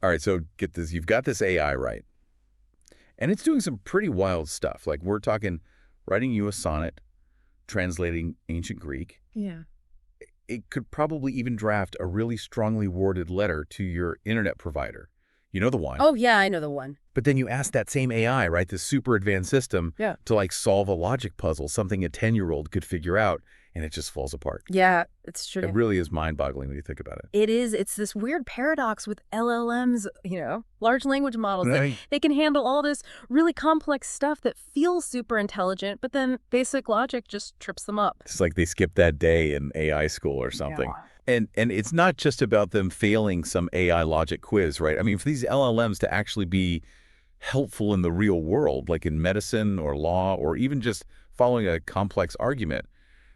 All right, so get this. You've got this AI, right? And it's doing some pretty wild stuff. Like we're talking writing you a sonnet, translating ancient Greek. Yeah. It could probably even draft a really strongly worded letter to your internet provider. You know the one. Oh, yeah, I know the one. But then you ask that same AI, right, this super advanced system, Yeah. to like solve a logic puzzle, something a 10-year-old could figure out, and it just falls apart. Yeah, it's true. It really is mind-boggling when you think about it. It is. It's this weird paradox with LLMs, large language models, that Right. they can handle all this really complex stuff that feels super intelligent, but then basic logic just trips them up. It's like they skipped that day in AI school or something. And it's not just about them failing some AI logic quiz, right? I mean, for these LLMs to actually be helpful in the real world, like in medicine or law, or even just following a complex argument,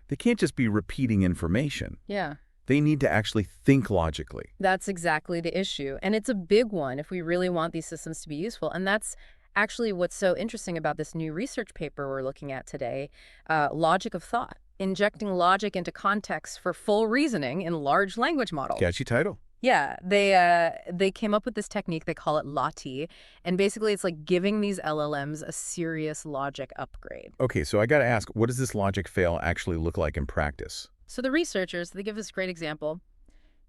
they can't just be repeating information. Yeah. They need to actually think logically. That's exactly the issue. And it's a big one if we really want these systems to be useful. And that's actually what's so interesting about this new research paper we're looking at today, Logic of Thought, injecting logic into context for full reasoning in large language models. Catchy title. Yeah, they came up with this technique, they call it LoT, and basically it's like giving these LLMs a serious logic upgrade. Okay, so I got to ask, what does this logic fail actually look like in practice? So the researchers, they give this great example.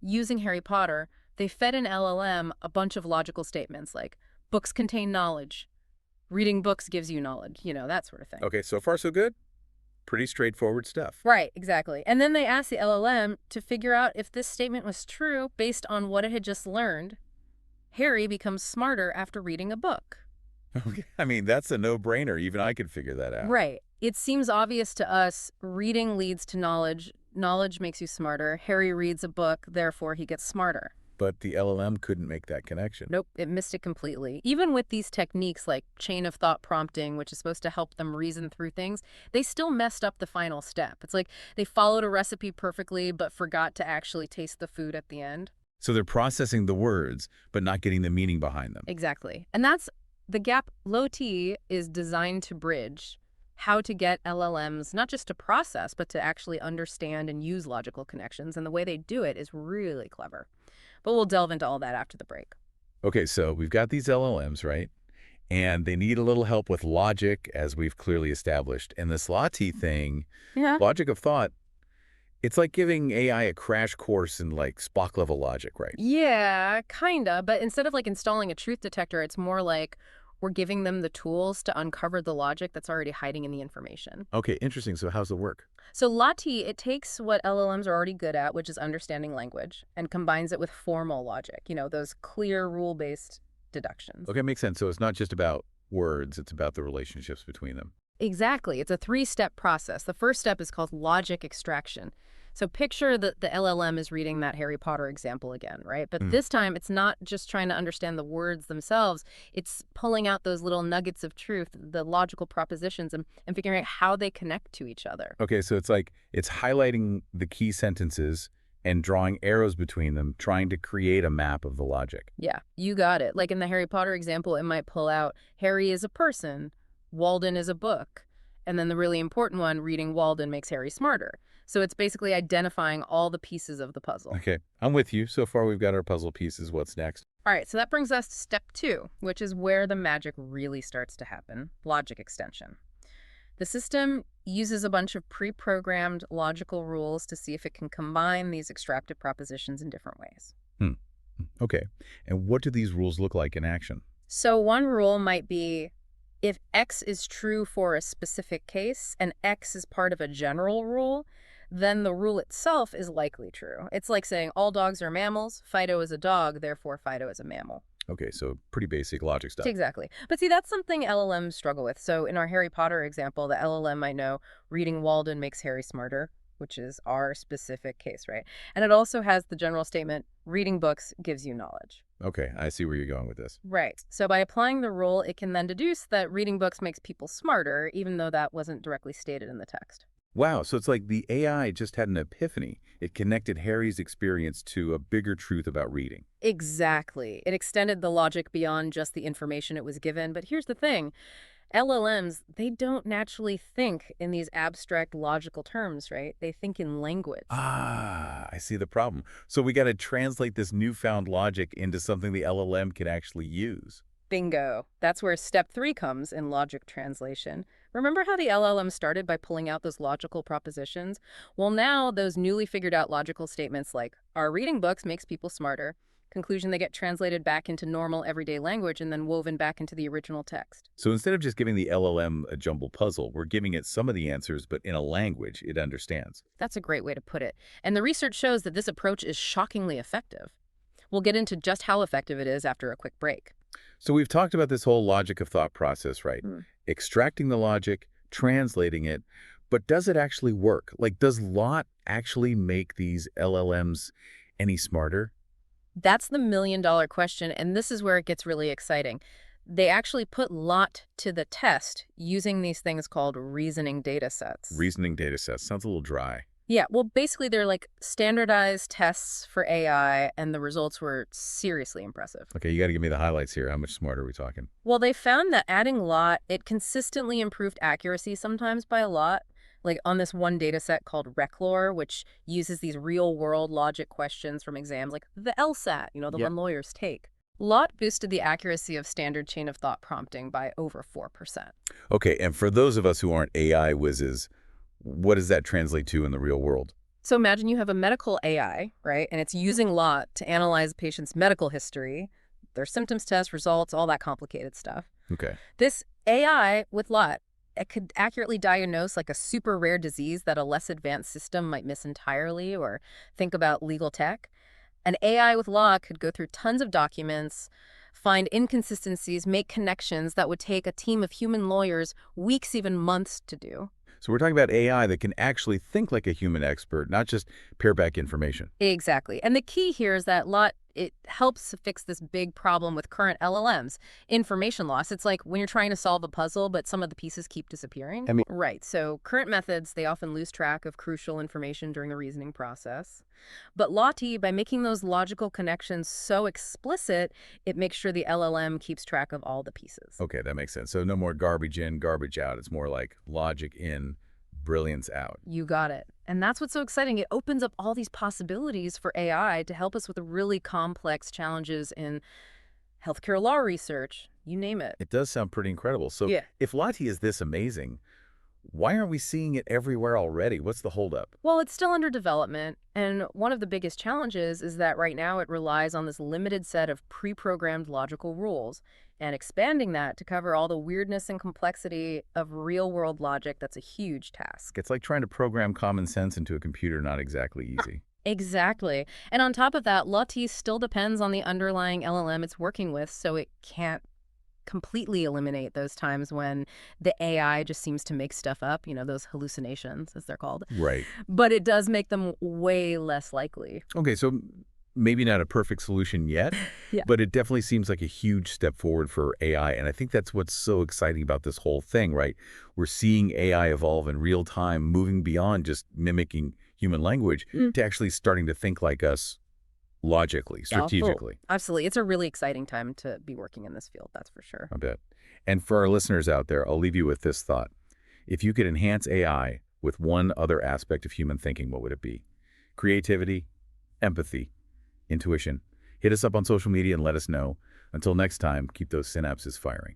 Using Harry Potter, they fed an LLM a bunch of logical statements like, books contain knowledge, reading books gives you knowledge, that sort of thing. Okay, so far so good? Pretty straightforward stuff. Right, exactly. And then they asked the LLM to figure out if this statement was true based on what it had just learned. Harry becomes smarter after reading a book. Okay. I mean, that's a no-brainer. Even I could figure that out. Right. It seems obvious to us. Reading leads to knowledge. Knowledge makes you smarter. Harry reads a book, therefore he gets smarter. But the LLM couldn't make that connection. Nope, it missed it completely. Even with these techniques like chain of thought prompting, which is supposed to help them reason through things, they still messed up the final step. It's like they followed a recipe perfectly, but forgot to actually taste the food at the end. So they're processing the words, but not getting the meaning behind them. Exactly. And that's the gap LoT is designed to bridge, how to get LLMs not just to process, but to actually understand and use logical connections. And the way they do it is really clever. But we'll delve into all that after the break. Okay, so we've got these LLMs, right? And they need a little help with logic, as we've clearly established. And this LaTi thing, Yeah. logic of thought, it's like giving AI a crash course in like Spock-level logic, right? Yeah, kinda. But instead of like installing a truth detector, it's more like we're giving them the tools to uncover the logic that's already hiding in the information. Okay, interesting. So how's it work? So LaTi, it takes what LLMs are already good at, which is understanding language, and combines it with formal logic, those clear rule-based deductions. Okay, makes sense. So it's not just about words, it's about the relationships between them. Exactly. It's a three-step process. The first step is called logic extraction. So picture that the LLM is reading that Harry Potter example again, right? But this time, it's not just trying to understand the words themselves. It's pulling out those little nuggets of truth, the logical propositions, and figuring out how they connect to each other. Okay, so it's like it's highlighting the key sentences and drawing arrows between them, trying to create a map of the logic. Yeah, you got it. Like in the Harry Potter example, it might pull out Harry is a person, Walden is a book. And then the really important one, reading Walden makes Harry smarter. So it's basically identifying all the pieces of the puzzle. Okay, I'm with you. So far, we've got our puzzle pieces. What's next? All right, so that brings us to step 2, which is where the magic really starts to happen, logic extension. The system uses a bunch of pre-programmed logical rules to see if it can combine these extracted propositions in different ways. Okay, and what do these rules look like in action? So one rule might be, if X is true for a specific case and X is part of a general rule, then the rule itself is likely true. It's like saying all dogs are mammals, Fido is a dog, therefore Fido is a mammal. Okay, so pretty basic logic stuff. Exactly. But see, that's something LLMs struggle with. So in our Harry Potter example, the LLM might know reading Walden makes Harry smarter, which is our specific case, right? And it also has the general statement, reading books gives you knowledge. Okay, I see where you're going with this. Right. So by applying the rule, it can then deduce that reading books makes people smarter, even though that wasn't directly stated in the text. Wow, so it's like the AI just had an epiphany. It connected Harry's experience to a bigger truth about reading. Exactly. It extended the logic beyond just the information it was given. But here's the thing. LLMs, they don't naturally think in these abstract logical terms, right? They think in language. Ah, I see the problem. So we got to translate this newfound logic into something the LLM can actually use. Bingo. That's where step 3 comes in logic translation. Remember how the LLM started by pulling out those logical propositions? Well, now those newly figured out logical statements like, our reading books makes people smarter. Conclusion, they get translated back into normal everyday language and then woven back into the original text. So instead of just giving the LLM a jumbled puzzle, we're giving it some of the answers, but in a language it understands. That's a great way to put it. And the research shows that this approach is shockingly effective. We'll get into just how effective it is after a quick break. So we've talked about this whole logic of thought process, right? Hmm. Extracting the logic, translating it, but does it actually work? Like, does LoT actually make these LLMs any smarter? That's the million-dollar question, and this is where it gets really exciting. They actually put LoT to the test using these things called reasoning data sets. Reasoning data sets sounds a little dry. Yeah, well, basically, they're like standardized tests for AI, and the results were seriously impressive. Okay, you got to give me the highlights here. How much smarter are we talking? Well, they found that adding LoT, it consistently improved accuracy sometimes by a lot. Like on this one data set called RecLore, which uses these real-world logic questions from exams like the LSAT, the Yep. one lawyers take. LoT boosted the accuracy of standard chain of thought prompting by over 4%. Okay, and for those of us who aren't AI whizzes, what does that translate to in the real world? So imagine you have a medical AI, right? And it's using LoT to analyze a patient's medical history, their symptoms test, results, all that complicated stuff. Okay. This AI with LoT, it could accurately diagnose like a super rare disease that a less advanced system might miss entirely, or think about legal tech. An AI with LoT could go through tons of documents, find inconsistencies, make connections that would take a team of human lawyers weeks, even months to do. So we're talking about AI that can actually think like a human expert, not just pare back information. Exactly. And the key here is that LoT, it helps fix this big problem with current LLMs, information loss. It's like when you're trying to solve a puzzle, but some of the pieces keep disappearing. I mean, Right. So current methods, they often lose track of crucial information during the reasoning process. But LoT, by making those logical connections so explicit, it makes sure the LLM keeps track of all the pieces. okay, that makes sense. So no more garbage in, garbage out. It's more like logic in, brilliance out. You got it. And that's what's so exciting. It opens up all these possibilities for AI to help us with the really complex challenges in healthcare law research, you name it. It does sound pretty incredible. So Yeah. if LoT is this amazing, why aren't we seeing it everywhere already? What's the holdup? Well, it's still under development, and one of the biggest challenges is that right now it relies on this limited set of pre-programmed logical rules, and expanding that to cover all the weirdness and complexity of real-world logic, that's a huge task. It's like trying to program common sense into a computer, not exactly easy. Exactly. And on top of that, LoT still depends on the underlying LLM it's working with, so it can't completely eliminate those times when the AI just seems to make stuff up, those hallucinations, as they're called. Right. But it does make them way less likely. Okay, so maybe not a perfect solution yet, Yeah. but it definitely seems like a huge step forward for AI. And I think that's what's so exciting about this whole thing, right? We're seeing AI evolve in real time, moving beyond just mimicking human language to actually starting to think like us logically, strategically. Absolutely. It's a really exciting time to be working in this field, that's for sure. I bet. And for our listeners out there, I'll leave you with this thought. If you could enhance AI with one other aspect of human thinking, what would it be? Creativity, empathy, intuition. Hit us up on social media and let us know. Until next time, keep those synapses firing.